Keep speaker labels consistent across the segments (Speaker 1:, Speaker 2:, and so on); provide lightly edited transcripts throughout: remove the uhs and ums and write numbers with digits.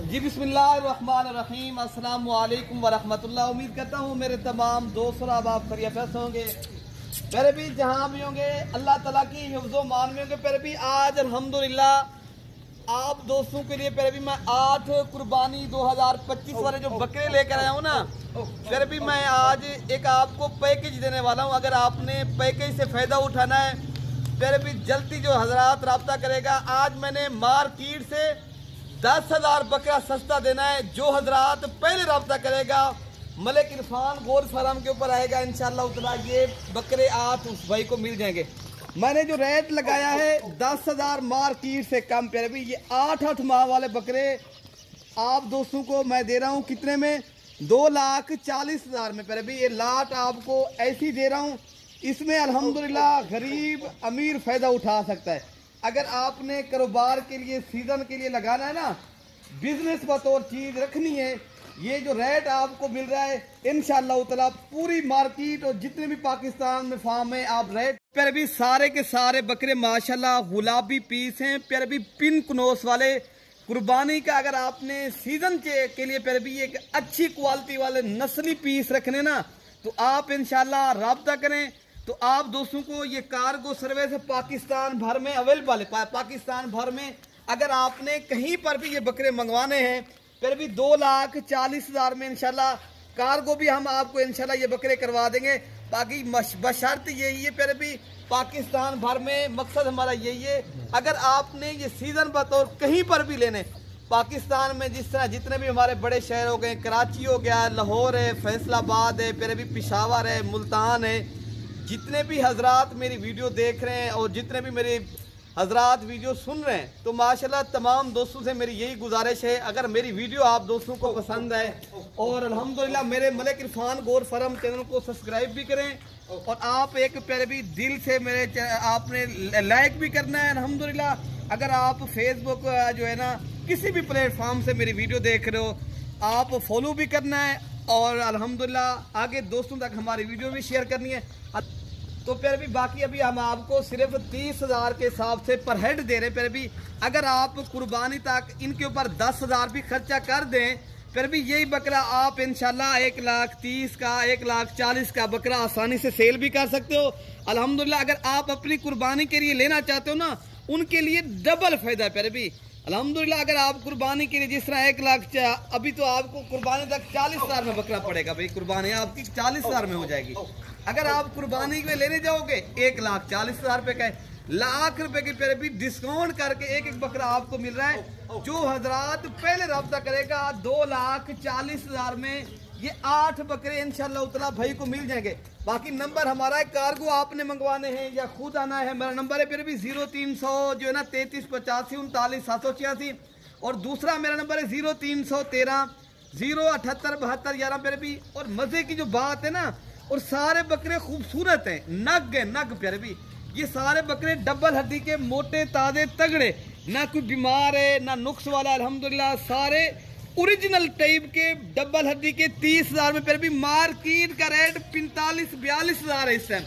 Speaker 1: जी बिस्मिल्लाहिर्रहमानिर्रहीम, अस्सलाम वालेकुम वरहमतुल्लाह। उम्मीद करता हूँ मेरे तमाम दोस्त और आप खैरियत होंगे। मेरे भी जहाँ भी होंगे अल्लाह ताला की हिफ्ज़ो मान में होंगे। मेरे भी आज अल्हम्दुलिल्लाह आप दोस्तों के लिए मेरे भी मैं 8 कुर्बानी 2025 वाले जो बकरे लेकर आया हूँ ना, फिर भी मैं आज एक आपको पैकेज देने वाला हूँ। अगर आपने पैकेज से फ़ायदा उठाना है फिर भी जल्दी जो हजरात रब्ता करेगा। आज मैंने मार्केट से 10,000 बकरा सस्ता देना है। जो हजरात पहले रब्ता करेगा मलिक इरफान गोर फार्म के ऊपर आएगा, इंशाल्लाह ताला ये बकरे 8 उस भाई को मिल जाएंगे। मैंने जो रेट लगाया है 10,000 मार्केट से कम पे भी ये 8 माह वाले बकरे आप दोस्तों को मैं दे रहा हूँ कितने में, 2,40,000 में। पर भी ये लाट आपको ऐसी दे रहा हूँ, इसमें अल्हम्दुलिल्लाह गरीब अमीर फ़ायदा उठा सकता है। अगर आपने कारोबार के लिए सीज़न के लिए लगाना है ना, बिजनेस बतौर चीज़ रखनी है, ये जो रेट आपको मिल रहा है इंशाअल्लाह ताला पूरी मार्केट और जितने भी पाकिस्तान में फार्म है आप रेट पर भी सारे के सारे बकरे माशाल्लाह गुलाबी पीस हैं। पर भी पिंक नोस वाले कुर्बानी का अगर आपने सीजन के लिए पर भी एक अच्छी क्वालिटी वाले नस्ली पीस रखने ना, तो आप इंशाल्लाह राब्ता करें। तो आप दोस्तों को ये कार्गो सर्विस पाकिस्तान भर में अवेलेबल है। पाकिस्तान भर में अगर आपने कहीं पर भी ये बकरे मंगवाने हैं फिर भी 2,40,000 में इंशाल्लाह कार्गो भी हम आपको इंशाल्लाह ये बकरे करवा देंगे। बाकी बशर्त यही है, फिर भी पाकिस्तान भर में मकसद हमारा यही है। अगर आपने ये सीजन बतौर कहीं पर भी लेने पाकिस्तान में, जिस तरह जितने भी हमारे बड़े शहर हो गए, कराची हो गया, लाहौर है, फैसलाबाद है, फिर भी पेशावर है, मुल्तान है, जितने भी हजरात मेरी वीडियो देख रहे हैं और जितने भी मेरे हजरात वीडियो सुन रहे हैं, तो माशाल्लाह तमाम दोस्तों से मेरी यही गुजारिश है, अगर मेरी वीडियो आप दोस्तों को पसंद है और अल्हम्दुलिल्लाह मेरे मलिक इरफान गोर फार्म चैनल को सब्सक्राइब भी करें और आप एक प्यारे भी दिल से मेरे आपने लाइक भी करना है। अल्हम्दुलिल्लाह अगर आप फेसबुक जो है ना किसी भी प्लेटफॉर्म से मेरी वीडियो देख रहे हो आप फॉलो भी करना है और अल्हम्दुलिल्लाह आगे दोस्तों तक हमारी वीडियो भी शेयर करनी है। तो फिर भी बाकी अभी हम आपको सिर्फ 30,000 के हिसाब से पर हेड दे रहे हैं। फिर भी अगर आप कुर्बानी तक इनके ऊपर 10,000 भी खर्चा कर दें फिर भी यही बकरा आप इंशाल्लाह 1,30,000 का 1,40,000 का बकरा आसानी से सेल भी कर सकते हो। अल्हम्दुलिल्लाह अगर आप अपनी कुर्बानी के लिए लेना चाहते हो ना, उनके लिए डबल फायदा है। फिर भी अल्हम्दुलिल्लाह अगर आप कुर्बानी के लिए जिस तरह 1 लाख अभी तो आपको कुर्बानी तक 40,000 में बकरा पड़ेगा भाई, कुर्बानी आपकी 40,000 में हो जाएगी। अगर आप कुर्बानी में लेने जाओगे 1,40,000 रुपए का लाख रुपए के पे भी डिस्काउंट करके एक बकरा आपको मिल रहा है। जो हजरात पहले रब्ता करेगा 2,40,000 में ये 8 बकरे इंशाल्लाह ताला भाई को मिल जाएंगे। बाकी नंबर हमारा है, कार्गो आपने मंगवाने हैं या खुद आना है, मेरा नंबर है फिर भी 0300 जो है ना 3385 39 और दूसरा मेरा नंबर है 0313 078 72 11 फिर भी। और मजे की जो बात है ना, और सारे बकरे खूबसूरत हैं, नग है नग प्यारे भी। ये सारे बकरे डबल हड्डी के मोटे ताजे तगड़े, ना कोई बीमार है ना नुक्स वाला। अल्हम्दुलिल्लाह सारे ओरिजिनल टाइप के डबल हड्डी के 30,000 में। फिर भी मार्केट का रेट 45-42,000 है इस टाइम।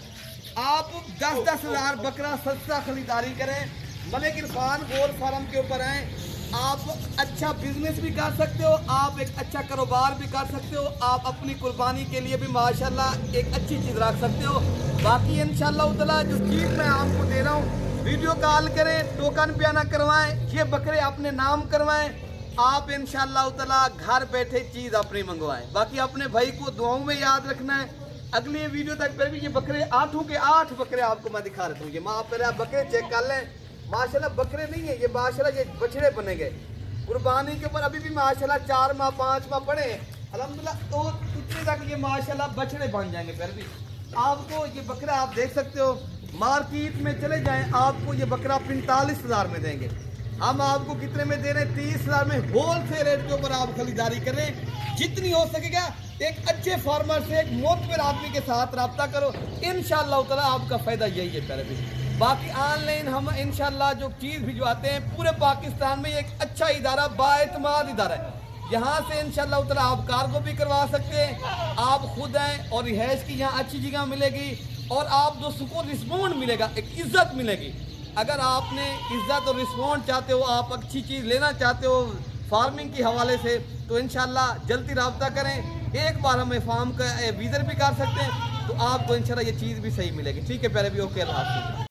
Speaker 1: आप 10,000 बकरा सस्ता खरीदारी करें, मलिक इरफान गोर फार्म के ऊपर आए, आप अच्छा बिजनेस भी कर सकते हो, आप एक अच्छा कारोबार भी कर सकते हो, आप अपनी कुर्बानी के लिए भी माशाल्लाह एक अच्छी चीज़ रख सकते हो। बाकी इंशाल्लाह ताला जो चीज़ मैं आपको दे रहा हूँ, वीडियो कॉल करें, टोकन पे ना करवाएं, ये बकरे अपने नाम करवाएं, आप इंशाल्लाह ताला घर बैठे चीज़ अपनी मंगवाएं। बाकी अपने भाई को दुआओं में याद रखना है। अगले वीडियो तक फिर भी ये बकरे 8 के 8 बकरे आपको मैं दिखा रहा हूँ। ये माँ पहले आप बकरे चेक कर लें, माशाल्लाह बकरे नहीं है ये, माशाल्लाह ये बछड़े बने गए कुर्बानी के ऊपर। अभी भी माशाल्लाह 4 माह 5 माह पड़े अल्हम्दुलिल्लाह, तो उतने तक ये माशाल्लाह बछड़े बन जाएंगे। फिर भी आपको ये बकरा आप देख सकते हो, मार्केट में चले जाएं आपको ये बकरा 45,000 में देंगे। हम आपको कितने में दे रहे हैं? 30,000 में होलसेल रेट के ऊपर आप खरीदारी करें, जितनी हो सकेगा एक अच्छे फार्मर से एक मोतबर आदमी के साथ रब्ता करो, इंशाअल्लाह ताला आपका फायदा यही है। फिर भी बाकी ऑनलाइन हम इंशाल्लाह जो चीज़ भिजवाते हैं पूरे पाकिस्तान में एक अच्छा इदारा बाएतमाद इदारा है, यहाँ से इंशाल्लाह ताला आप कार्गो भी करवा सकते हैं। आप खुद हैं और रिहाइश की यहाँ अच्छी जगह मिलेगी और आप दोस्तों को रिस्पॉन्ड मिलेगा, एक इज्जत मिलेगी। अगर आपने इज्जत और रिस्पॉन्ड चाहते हो, आप अच्छी चीज़ लेना चाहते हो, फार्मिंग के हवाले से, तो इंशाल्लाह जल्दी रब्ता करें। एक बार हमें फार्म का विजिट भी कर सकते हैं, तो आपको इंशाल्लाह ये चीज़ भी सही मिलेगी। ठीक है प्यारे भी, ओके, अल्लाह हाफ़िज़।